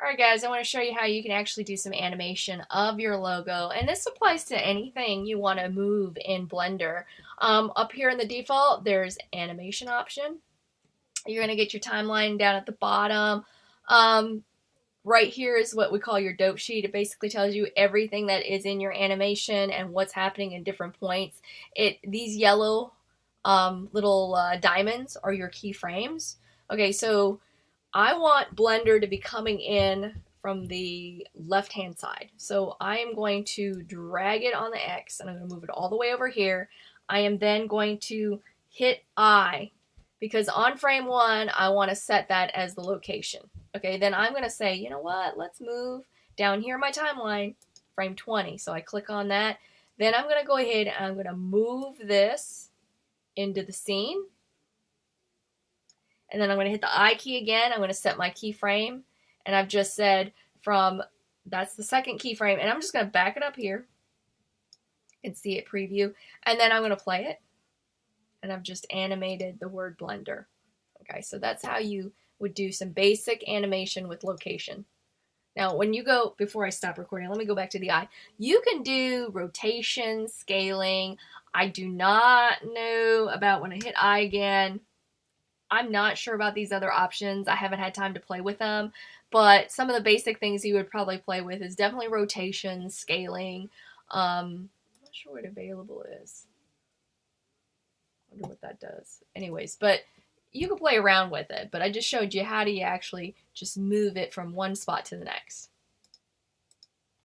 Alright guys, I want to show you how you can actually do some animation of your logo, and this applies to anything you want to move in Blender. Up here in the default, there's animation option. You're going to get your timeline down at the bottom. Right here is what we call your dope sheet. It basically tells you everything that is in your animation and what's happening in different points. These yellow little diamonds are your keyframes. Okay, so I want Blender to be coming in from the left-hand side. So I am going to drag it on the X, and I'm going to move it all the way over here. I am then going to hit I, because on frame 1, I want to set that as the location. Okay, then I'm going to say, you know what, let's move down here in my timeline, frame 20. So I click on that. Then I'm going to go ahead and I'm going to move this into the scene. And then I'm going to hit the I key again. I'm going to set my keyframe. And I've just said that's the second keyframe. And I'm just going to back it up here and see it preview. And then I'm going to play it. And I've just animated the word Blender. Okay, so that's how you would do some basic animation with location. Now, when you go, before I stop recording, let me go back to the eye. You can do rotation, scaling. I do not know about when I hit I again. I'm not sure about these other options. I haven't had time to play with them, but some of the basic things you would probably play with is definitely rotation, scaling. I'm not sure what available is. I wonder what that does. Anyways, but you can play around with it, but I just showed you how do you actually just move it from one spot to the next.